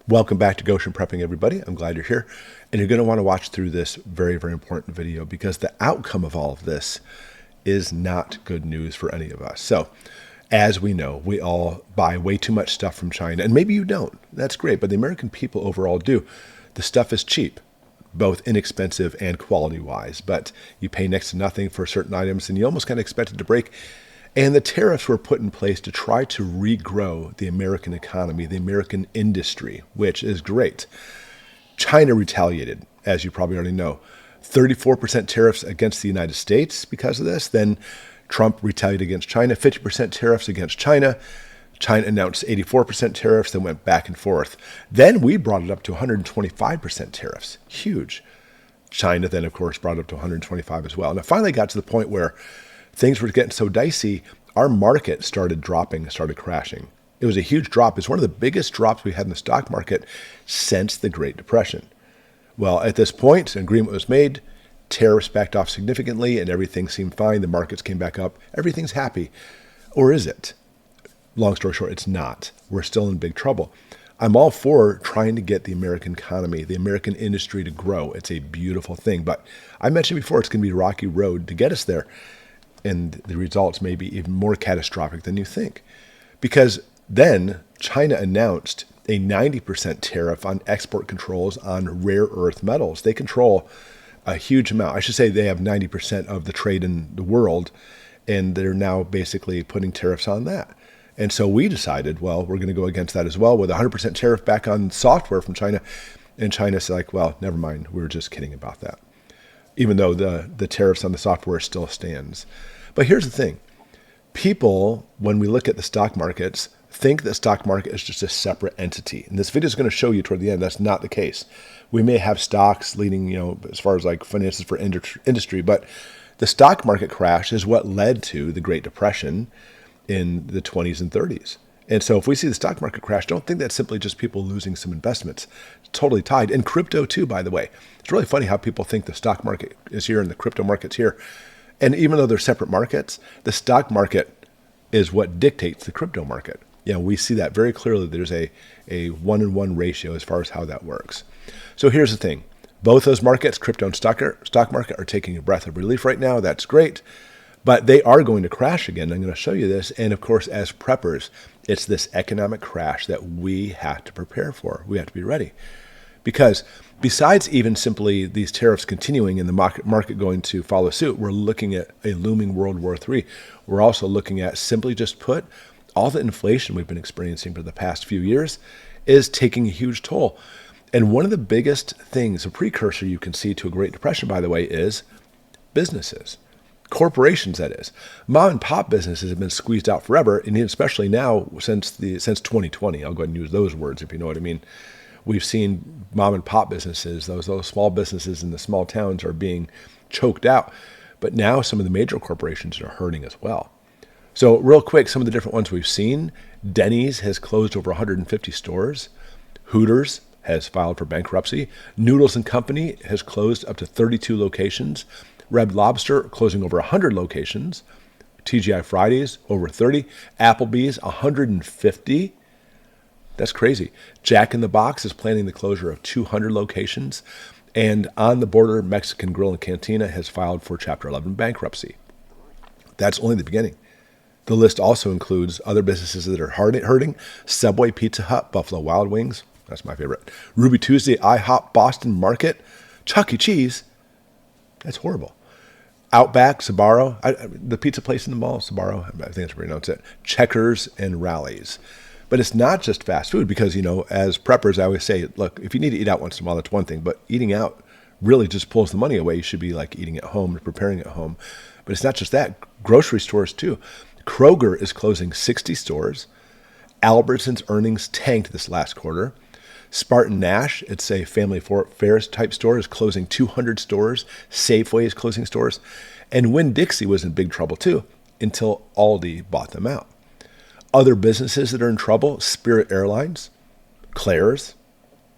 Welcome back to Goshen Prepping, everybody. I'm glad you're here. And you're going to want to watch through this very, very important video because the outcome of all of this is not good news for any of us. So, as we know, we all buy way too much stuff from China, and maybe you don't. That's great, but the American people overall do. The stuff is cheap, both inexpensive and quality-wise, but you pay next to nothing for certain items, and you almost kind of expect it to break. And the tariffs were put in place to try to regrow the American economy, the American industry, which is great. China retaliated, as you probably already know. 34% tariffs against the United States because of this. Then Trump retaliated against China, 50% tariffs against China. China announced 84% tariffs, then went back and forth. Then we brought it up to 125% tariffs. Huge. China then, of course, brought it up to 125 as well. And it finally got to the point where things were getting so dicey, our market started dropping, started crashing. It was a huge drop. It's one of the biggest drops we had in the stock market since the Great Depression. Well, at this point, an agreement was made, tariffs backed off significantly, and everything seemed fine. The markets came back up. Everything's happy. Or is it? Long story short, it's not. We're still in big trouble. I'm all for trying to get the American economy, the American industry to grow. It's a beautiful thing. But I mentioned before, it's going to be a rocky road to get us there. And the results may be even more catastrophic than you think. Because then China announced a 90% tariff on export controls on rare earth metals. They control a huge amount. I should say they have 90% of the trade in the world, and they're now basically putting tariffs on that. And so we decided, well, we're going to go against that as well with a 100% tariff back on software from China. And China's like, well, never mind. We were just kidding about that, even though the tariffs on the software still stands. But here's the thing. People, when we look at the stock markets, think the stock market is just a separate entity. And this video is going to show you toward the end that's not the case. We may have stocks leading, as far as like finances for industry, but the stock market crash is what led to the Great Depression in the 20s and 30s. And so if we see the stock market crash, don't think that's simply just people losing some investments. It's totally tied. And crypto too, by the way. It's really funny how people think the stock market is here and the crypto market's here. And even though they're separate markets, the stock market is what dictates the crypto market. We see that very clearly. There's a 1-in-1 ratio as far as how that works. So here's the thing. Both those markets, crypto and stock market, are taking a breath of relief right now. That's great. But they are going to crash again. I'm going to show you this. And of course, as preppers, it's this economic crash that we have to prepare for. We have to be ready. Because besides even simply these tariffs continuing and the market going to follow suit, we're looking at a looming World War III. We're also looking at, simply just put, all the inflation we've been experiencing for the past few years is taking a huge toll. And one of the biggest things, a precursor you can see to a Great Depression, by the way, is businesses. Corporations, that is. Mom and pop businesses have been squeezed out forever, and especially now since 2020. I'll go ahead and use those words if you know what I mean. We've seen mom and pop businesses, those small businesses in the small towns are being choked out. But now some of the major corporations are hurting as well. So real quick, some of the different ones we've seen. Denny's has closed over 150 stores. Hooters has filed for bankruptcy. Noodles and Company has closed up to 32 locations. Red Lobster closing over 100 locations. TGI Fridays over 30. Applebee's 150. That's crazy. Jack in the Box is planning the closure of 200 locations. And On the Border Mexican Grill and Cantina has filed for Chapter 11 bankruptcy. That's only the beginning. The list also includes other businesses that are hurting. Subway, Pizza Hut, Buffalo Wild Wings. That's my favorite. Ruby Tuesday, IHOP, Boston Market, Chuck E. Cheese. That's horrible. Outback, Sbarro, the pizza place in the mall, Sbarro, I think that's how you pronounce it. Checkers and Rallies. But it's not just fast food because, as preppers, I always say, look, if you need to eat out once in a while, that's one thing. But eating out really just pulls the money away. You should be like eating at home and preparing at home. But it's not just that. Grocery stores, too. Kroger is closing 60 stores. Albertsons earnings tanked this last quarter. Spartan Nash, it's a family fairs type store, is closing 200 stores. Safeway is closing stores. And Winn-Dixie was in big trouble, too, until Aldi bought them out. Other businesses that are in trouble, Spirit Airlines, Claire's.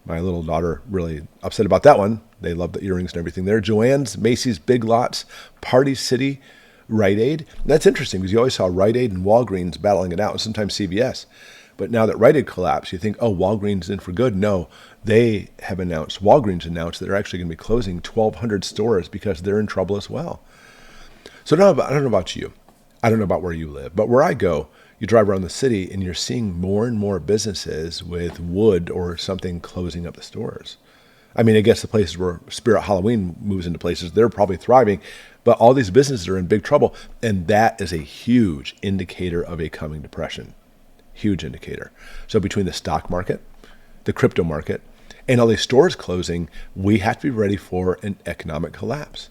My little daughter really upset about that one. They love the earrings and everything there. Joann's, Macy's, Big Lots, Party City, Rite Aid. And that's interesting because you always saw Rite Aid and Walgreens battling it out, and sometimes CVS. But now that Rite Aid collapsed, you think, oh, Walgreens is in for good. No, Walgreens announced that they're actually going to be closing 1,200 stores because they're in trouble as well. So I don't know about you. I don't know about where you live, but where I go, you drive around the city and you're seeing more and more businesses with wood or something closing up the stores. I mean, I guess the places where Spirit Halloween moves into places, they're probably thriving, but all these businesses are in big trouble. And that is a huge indicator of a coming depression. Huge indicator. So between the stock market, the crypto market, and all these stores closing, we have to be ready for an economic collapse.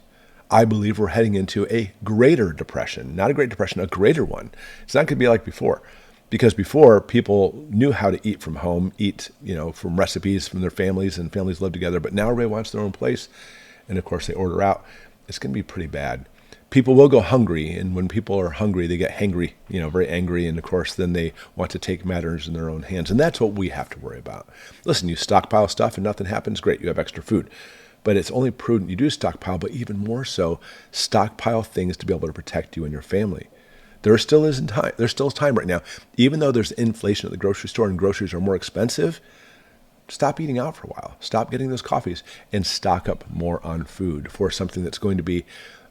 I believe we're heading into a greater depression, not a great depression, a greater one. It's not going to be like before. Because before, people knew how to eat from home, from recipes from their families, and families live together. But now everybody wants their own place. And of course, they order out. It's going to be pretty bad. People will go hungry. And when people are hungry, they get hangry, very angry. And of course, then they want to take matters in their own hands. And that's what we have to worry about. Listen, you stockpile stuff and nothing happens, great, you have extra food. But it's only prudent you do stockpile, but even more so, stockpile things to be able to protect you and your family. There's still time right now. Even though there's inflation at the grocery store and groceries are more expensive, stop eating out for a while. Stop getting those coffees and stock up more on food for something that's going to be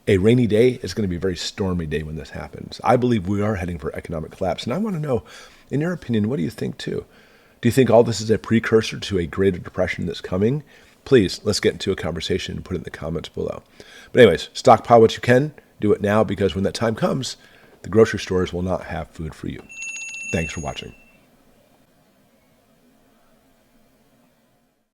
a rainy day. It's going to be a very stormy day when this happens. I believe we are heading for economic collapse. And I want to know, in your opinion, what do you think too? Do you think all this is a precursor to a greater depression that's coming? Please, let's get into a conversation and put it in the comments below. But anyways, stockpile what you can. Do it now, because when that time comes, the grocery stores will not have food for you. Thanks for watching.